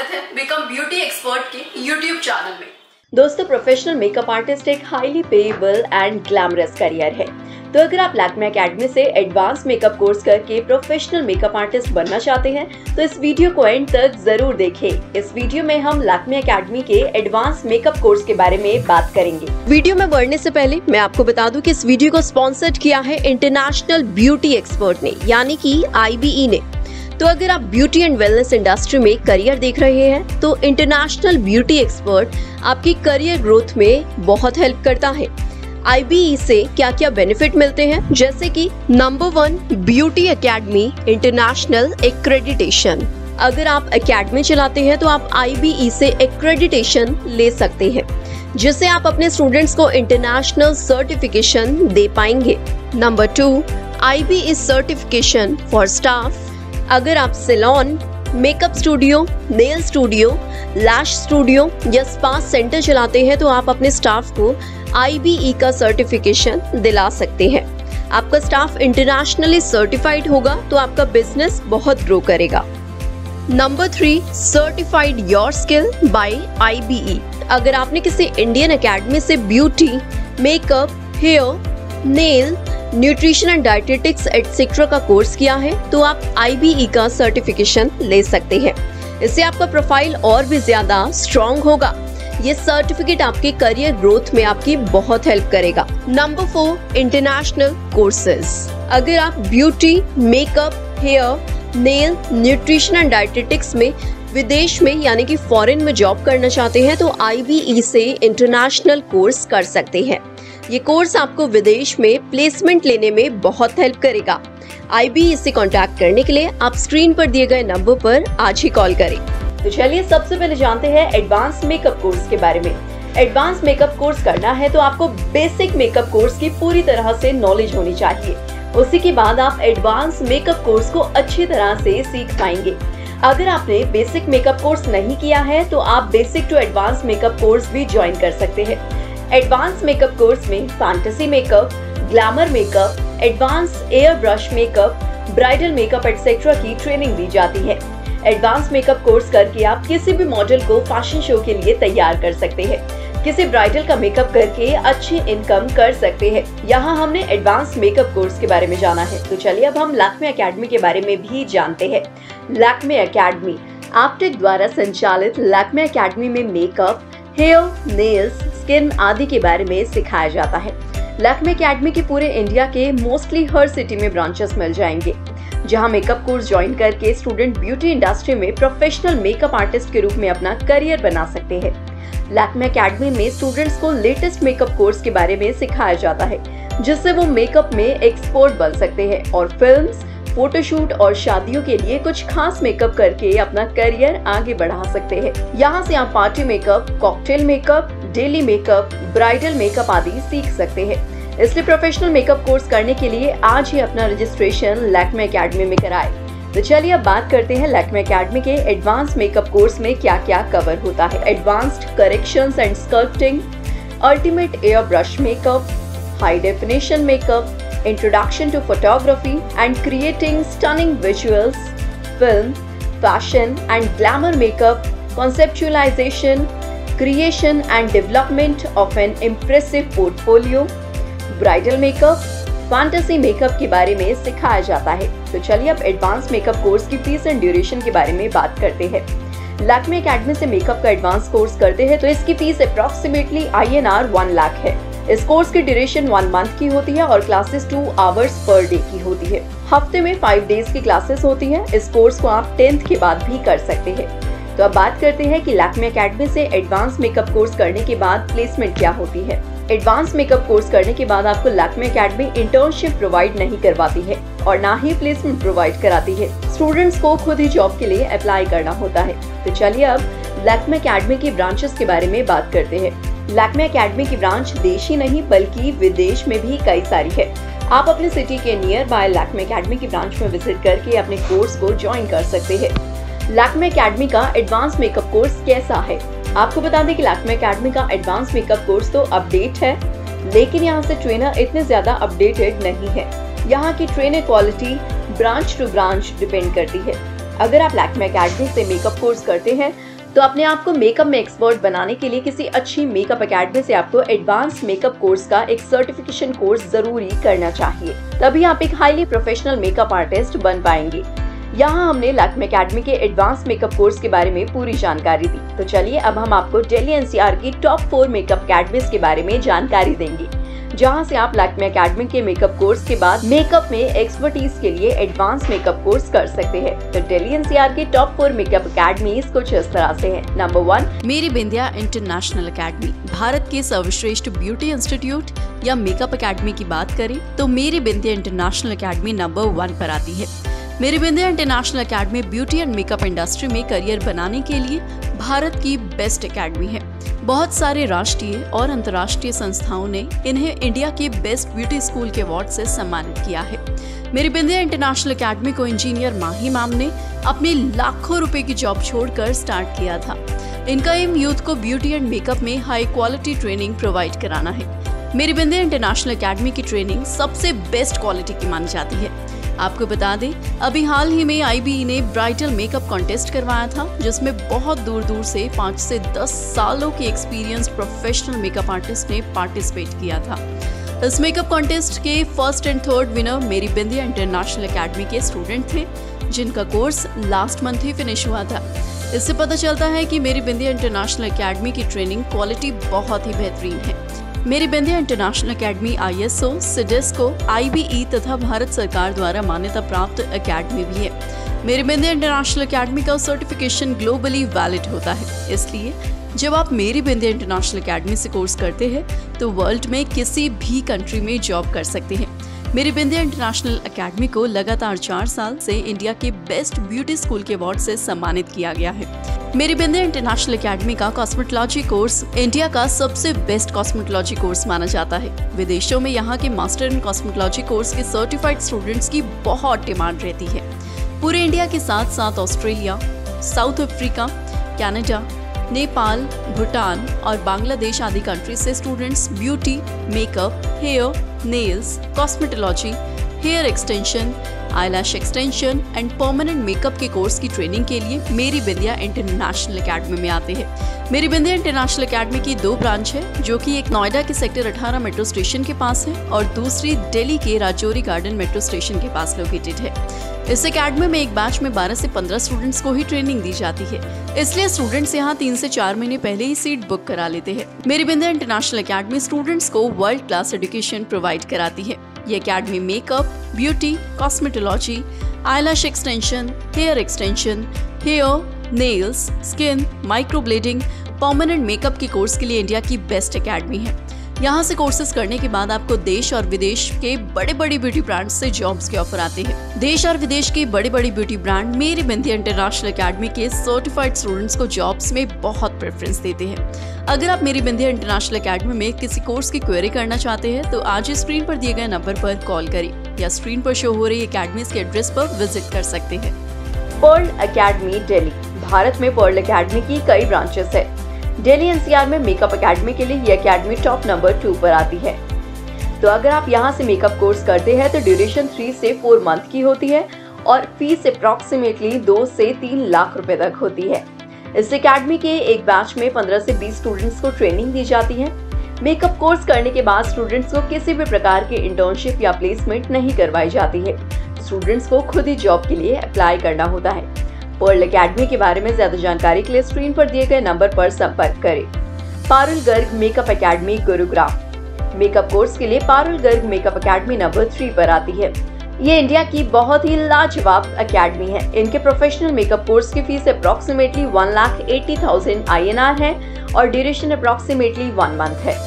स्वागत है become beauty expert के यूट्यूब चैनल में। दोस्तों, प्रोफेशनल मेकअप आर्टिस्ट एक highly payable and glamorous career है। तो अगर आप लैक्मे एकेडमी से एडवांस मेकअप कोर्स करके प्रोफेशनल मेकअप आर्टिस्ट बनना चाहते हैं तो इस वीडियो को एंड तक जरूर देखें। इस वीडियो में हम लैक्मे एकेडमी के एडवांस मेकअप कोर्स के बारे में बात करेंगे। वीडियो में बढ़ने से पहले मैं आपको बता दूं कि इस वीडियो को स्पॉन्सर्ड किया है इंटरनेशनल ब्यूटी एक्सपर्ट ने, यानी कि IBE ने। तो अगर आप ब्यूटी एंड वेलनेस इंडस्ट्री में करियर देख रहे हैं तो इंटरनेशनल ब्यूटी एक्सपर्ट आपकी करियर ग्रोथ में बहुत हेल्प करता है। IBE से क्या क्या बेनिफिट मिलते हैं, जैसे कि number 1, beauty academy international accreditation. अगर आप एकेडमी चलाते हैं तो आप IBE से एक्रेडिटेशन ले सकते हैं, जिससे आप अपने स्टूडेंट्स को इंटरनेशनल सर्टिफिकेशन दे पाएंगे। Number 2, IBE certification for staff. अगर आप salon, makeup studio, nail studio, lash studio या स्पा सेंटर चलाते हैं तो आप अपने स्टाफ को IBE का सर्टिफिकेशन दिला सकते हैं। आपका स्टाफ इंटरनेशनली सर्टिफाइड होगा तो आपका बिजनेस बहुत ग्रो करेगा। Number 3, certified your skill by IBE। अगर आपने किसी इंडियन एकेडमी से beauty, makeup, hair, nail, nutrition and dietetics etcetera का कोर्स किया है तो आप IBE का सर्टिफिकेशन ले सकते हैं। इससे आपका प्रोफाइल और भी ज्यादा स्ट्रॉन्ग होगा। ये सर्टिफिकेट आपके करियर ग्रोथ में आपकी बहुत हेल्प करेगा। Number 4, international courses. अगर आप beauty, makeup, hair, nail, nutrition and dietetics में विदेश में यानी कि फॉरेन में जॉब करना चाहते हैं तो IBE से इंटरनेशनल कोर्स कर सकते हैं। ये कोर्स आपको विदेश में प्लेसमेंट लेने में बहुत हेल्प करेगा। IBE से कांटेक्ट करने के लिए आप स्क्रीन पर दिए गए नंबर पर आज ही कॉल करें। तो चलिए सबसे पहले जानते हैं एडवांस मेकअप कोर्स के बारे में। एडवांस मेकअप कोर्स करना है तो आपको बेसिक मेकअप कोर्स की पूरी तरह से नॉलेज होनी चाहिए। उसी के बाद आप एडवांस मेकअप कोर्स को अच्छी तरह से सीख पाएंगे। अगर आपने बेसिक मेकअप कोर्स नहीं किया है तो आप basic to advance makeup course भी ज्वाइन कर सकते हैं। एडवांस मेकअप कोर्स में fantasy makeup, glamour makeup, advance air brush makeup, bridal makeup etcetera की ट्रेनिंग दी जाती है। एडवांस मेकअप कोर्स करके आप किसी भी मॉडल को फैशन शो के लिए तैयार कर सकते हैं। किसी ब्राइडल का मेकअप करके अच्छी इनकम कर सकते हैं। यहाँ हमने एडवांस मेकअप कोर्स के बारे में जाना है, तो चलिए अब हम लैक्मे एकेडमी के बारे में भी जानते हैं। लैक्मे एकेडमी आपटेक द्वारा संचालित लैक्मे एकेडमी में मेकअप, हेयर, नेल्स, स्किन आदि के बारे में सिखाया जाता है। लैक्मे एकेडमी के पूरे इंडिया के मोस्टली हर सिटी में ब्रांचेस मिल जाएंगे, जहां मेकअप कोर्स ज्वाइन करके स्टूडेंट ब्यूटी इंडस्ट्री में प्रोफेशनल मेकअप आर्टिस्ट के रूप में अपना करियर बना सकते हैं। लैक्मे एकेडमी में स्टूडेंट्स को लेटेस्ट मेकअप कोर्स के बारे में सिखाया जाता है, जिससे वो मेकअप में एक्सपर्ट बन सकते हैं और फिल्म्स, फोटोशूट और शादियों के लिए कुछ खास मेकअप करके अपना करियर आगे बढ़ा सकते हैं। यहाँ से आप party makeup, cocktail makeup, daily makeup, bridal makeup आदि सीख सकते हैं। इसलिए प्रोफेशनल मेकअप कोर्स करने के लिए आज ही अपना रजिस्ट्रेशन लैक्मे एकेडमी में कराएं। तो चलिए अब बात करते हैं लैक्मे एकेडमी के एडवांस मेकअप कोर्स में क्या क्या कवर होता है। Advanced corrections and sculpting, ultimate air brush makeup, high definition makeup, introduction to photography and creating stunning visuals, film, fashion and glamour makeup, conceptualization, creation and development of an impressive portfolio, bridal makeup, fantasy makeup के बारे में सिखाया जाता है। तो चलिए अब advance makeup course की फीस एंड ड्यूरेशन के बारे में बात करते हैं। लैक्मे एकेडमी से मेकअप का एडवांस कोर्स करते हैं तो इसकी फीस अप्रोक्सीमेटली INR 1 लाख है। इस कोर्स की ड्यूरेशन 1 मंथ की होती है और क्लासेस 2 आवर्स पर डे की होती है। हफ्ते में 5 डेज की क्लासेस होती हैं। इस कोर्स को आप 10th के बाद भी कर सकते हैं। तो अब बात करते हैं कि लैक्मे एकेडमी से एडवांस मेकअप कोर्स करने के बाद प्लेसमेंट क्या होती है। एडवांस मेकअप कोर्स करने के बाद आपको लैक्मे एकेडमी इंटर्नशिप प्रोवाइड नहीं करवाती है और ना ही प्लेसमेंट प्रोवाइड कराती है। स्टूडेंट्स को खुद ही जॉब के लिए अप्लाई करना होता है। तो चलिए अब लैक्मे एकेडमी की ब्रांचेस के बारे में बात करते हैं। लैक्मे एकेडमी की ब्रांच देश ही नहीं बल्कि विदेश में भी कई सारी है। आप अपने सिटी के नियर बाय लैक्मे एकेडमी की ब्रांच में विजिट करके अपने कोर्स को ज्वाइन कर सकते हैं। लैक्मे एकेडमी का एडवांस मेकअप कोर्स कैसा है? आपको बता दें कि लैक्मे एकेडमी का एडवांस मेकअप कोर्स तो अपडेट है, लेकिन यहाँ से ट्रेनर इतने ज्यादा अपडेटेड नहीं है। यहाँ की trainer quality branch to branch depend करती है। अगर आप लैक्मे एकेडमी से मेकअप कोर्स करते हैं तो अपने आप को मेकअप में एक्सपर्ट बनाने के लिए किसी अच्छी मेकअप एकेडमी से आपको एडवांस मेकअप कोर्स का एक सर्टिफिकेशन कोर्स जरूरी करना चाहिए, तभी आप एक हाईली प्रोफेशनल मेकअप आर्टिस्ट बन पाएंगे। यहाँ हमने लैक्मे एकेडमी के एडवांस मेकअप कोर्स के बारे में पूरी जानकारी दी। तो चलिए अब हम आपको दिल्ली एनसीआर की टॉप 4 मेकअप एकेडमीज के बारे में जानकारी देंगे, जहां से आप लैक्मे एकेडमी के मेकअप कोर्स के बाद मेकअप में एक्सपर्टीज के लिए एडवांस मेकअप कोर्स कर सकते हैं। तो दिल्ली एनसीआर के टॉप 4 मेकअप एकेडमीज कुछ इस तरह से हैं। नंबर 1, मेरी बिंदिया इंटरनेशनल एकेडमी। भारत के सर्वश्रेष्ठ ब्यूटी इंस्टीट्यूट या मेकअप एकेडमी की बात करें तो मेरी बिंदिया इंटरनेशनल एकेडमी नंबर 1 पर आती है। Meri Bindiya international academy beauty and makeup industry में करियर बनाने के लिए भारत की बेस्ट एकेडमी है। बहुत सारे राष्ट्रीय और अंतर्राष्ट्रीय संस्थाओं ने इन्हें इंडिया के बेस्ट ब्यूटी स्कूल के अवार्ड से सम्मानित किया है। मेरी बिंदिया इंटरनेशनल एकेडमी को इंजीनियर माही मैम ने अपने लाखों रुपए की जॉब छोड़कर स्टार्ट किया था। इनका एम यूथ को ब्यूटी एंड मेकअप में हाई क्वालिटी ट्रेनिंग प्रोवाइड कराना है। मेरी बिंदिया इंटरनेशनल एकेडमी की ट्रेनिंग सबसे बेस्ट क्वालिटी की मानी जाती है। आपको बता दें, अभी हाल ही में IBE ने ब्राइडल मेकअप कॉन्टेस्ट करवाया था, जिसमें बहुत दूर दूर से 5 से 10 सालों के एक्सपीरियंस प्रोफेशनल मेकअप आर्टिस्ट ने पार्टिसिपेट किया था। इस मेकअप कॉन्टेस्ट के first and third winner Meri Bindiya international academy के स्टूडेंट थे, जिनका कोर्स लास्ट मंथ ही फिनिश हुआ था। इससे पता चलता है कि मेरी बिंदिया इंटरनेशनल एकेडमी की ट्रेनिंग क्वालिटी बहुत ही बेहतरीन है। Meri Bindiya international academy ISO, CIDESCO, IBE तथा भारत सरकार द्वारा मान्यता प्राप्त एकेडमी भी है। मेरी बिंदिया इंटरनेशनल एकेडमी का सर्टिफिकेशन ग्लोबली वैलिड होता है, इसलिए जब आप मेरी बिंदिया इंटरनेशनल एकेडमी से कोर्स करते हैं तो वर्ल्ड में किसी भी कंट्री में जॉब कर सकते हैं। मेरी बिंदिया इंटरनेशनल एकेडमी को लगातार 4 साल से इंडिया के बेस्ट ब्यूटी स्कूल के अवार्ड से सम्मानित किया गया है। मेरी बिंदिया इंटरनेशनल एकेडमी का कॉस्मेटोलॉजी कोर्स इंडिया का सबसे बेस्ट कॉस्मेटोलॉजी कोर्स माना जाता है। विदेशों में यहाँ के मास्टर इन कॉस्मेटोलॉजी कोर्स के सर्टिफाइड स्टूडेंट्स की बहुत डिमांड रहती है। पूरे इंडिया के साथ साथ Australia, South Africa, Canada, Nepal, Bhutan और बांग्लादेश आदि कंट्री से students beauty, makeup, hair, nails, cosmetology, hair extension, eyelash extension and permanent makeup के कोर्स की ट्रेनिंग के लिए मेरी बिंदिया इंटरनेशनल एकेडमी में आते हैं। मेरी बिंदिया इंटरनेशनल एकेडमी की 2 ब्रांच है, जो कि एक नोएडा के सेक्टर 18 मेट्रो स्टेशन के पास है और दूसरी दिल्ली के राजौरी गार्डन मेट्रो स्टेशन के पास लोकेटेड है। इस एकेडमी में एक बैच में 12 से 15 स्टूडेंट्स को ही ट्रेनिंग दी जाती है, इसलिए स्टूडेंट्स यहाँ 3 से 4 महीने पहले ही सीट बुक करा लेते हैं। Meri Bindiya international academy students को वर्ल्ड क्लास एजुकेशन प्रोवाइड कराती है। ये academy makeup, beauty, cosmetology, eyelash extension, hair extension, hair, nails, skin, microblading, permanent makeup के कोर्स के लिए इंडिया की बेस्ट एकेडमी है। यहाँ से कोर्सेज करने के बाद आपको देश और विदेश के बड़े बड़े ब्यूटी ब्रांड्स से जॉब्स के ऑफर आते हैं। देश और विदेश के बड़े बड़े ब्यूटी ब्रांड मेरी बिंदिया इंटरनेशनल एकेडमी के सर्टिफाइड स्टूडेंट्स को जॉब्स में बहुत प्रेफरेंस देते हैं। अगर आप मेरी बिंदिया इंटरनेशनल एकेडमी में किसी कोर्स की क्वेरी करना चाहते हैं तो आज स्क्रीन पर दिए गए नंबर पर कॉल करें या स्क्रीन पर शो हो रही एकेडमीज के एड्रेस पर विजिट कर सकते हैं। Pearl Academy Delhi. भारत में पर्ल एकेडमी की कई ब्रांचेस है। दिल्ली एनसीआर में मेकअप एकेडमी के लिए ये एकेडमी टॉप नंबर 2 पर आती है। तो अगर आप यहाँ से मेकअप कोर्स करते हैं तो ड्यूरेशन 3 से 4 मंथ की होती है और फीस अप्रॉक्सीमेटली 2 से 3 लाख रुपए तक होती है। इस एकेडमी के एक बैच में 15 से 20 स्टूडेंट्स को ट्रेनिंग दी जाती है। मेकअप कोर्स करने के बाद स्टूडेंट्स को किसी भी प्रकार की इंटर्नशिप या प्लेसमेंट नहीं करवाई जाती है। स्टूडेंट्स को खुद ही जॉब के लिए अप्लाई करना होता है। पर्ल एकेडमी के बारे में ज्यादा जानकारी के लिए स्क्रीन पर दिए गए नंबर पर संपर्क करें। Parul Garg makeup academy Gurugram. Makeup course के लिए Parul Garg makeup academy number 3 पर आती है। ये इंडिया की बहुत ही लाजवाब एकेडमी है। इनके प्रोफेशनल मेकअप कोर्स की फीस अप्रॉक्सीमेटली 1,80,000 INR है और ड्यूरेशन अप्रॉक्सीमेटली 1 मंथ है।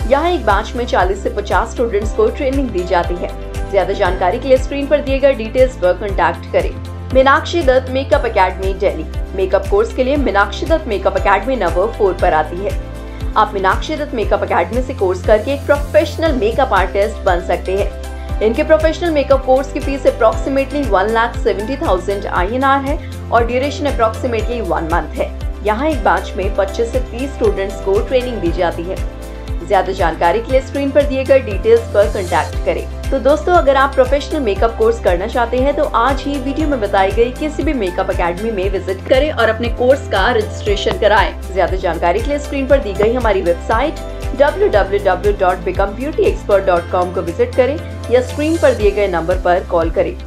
यहाँ एक बैच में 40 से 50 स्टूडेंट्स को ट्रेनिंग दी जाती है। ज्यादा जानकारी के लिए स्क्रीन पर दिए गए डिटेल्स पर कॉन्टैक्ट करें। Meenakshi Dutt makeup academy Delhi. Makeup course के लिए Meenakshi Dutt makeup academy number 4 पर आती है। आप मीनाक्षी दत्त मेकअप एकेडमी से कोर्स करके एक प्रोफेशनल मेकअप आर्टिस्ट बन सकते हैं। इनके प्रोफेशनल मेकअप कोर्स की फीस अप्रॉक्सीमेटली 1,70,000 INR है और ड्यूरेशन अप्रॉक्सीमेटली 1 मंथ है। यहाँ एक बैच में 25 से 30 स्टूडेंट्स को ट्रेनिंग दी जाती है। ज्यादा जानकारी के लिए स्क्रीन पर दिए गए डिटेल्स पर कॉन्टैक्ट करें। तो दोस्तों, अगर आप प्रोफेशनल मेकअप कोर्स करना चाहते हैं तो आज ही वीडियो में बताई गई किसी भी मेकअप एकेडमी में विजिट करें और अपने कोर्स का रजिस्ट्रेशन कराएं। ज्यादा जानकारी के लिए स्क्रीन पर दी गई हमारी वेबसाइट www.becomebeautyexpert.com को विजिट करें या स्क्रीन पर दिए गए नंबर पर कॉल करें।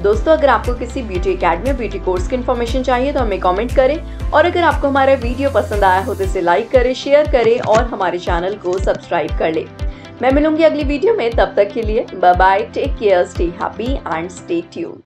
दोस्तों, अगर आपको किसी ब्यूटी एकेडमी ब्यूटी कोर्स की इन्फॉर्मेशन चाहिए तो हमें कमेंट करें, और अगर आपको हमारा वीडियो पसंद आया हो तो इसे लाइक करें, शेयर करें और हमारे चैनल को सब्सक्राइब कर लें। मैं मिलूंगी अगली वीडियो में, तब तक के लिए bye bye, take care, stay happy and stay tuned.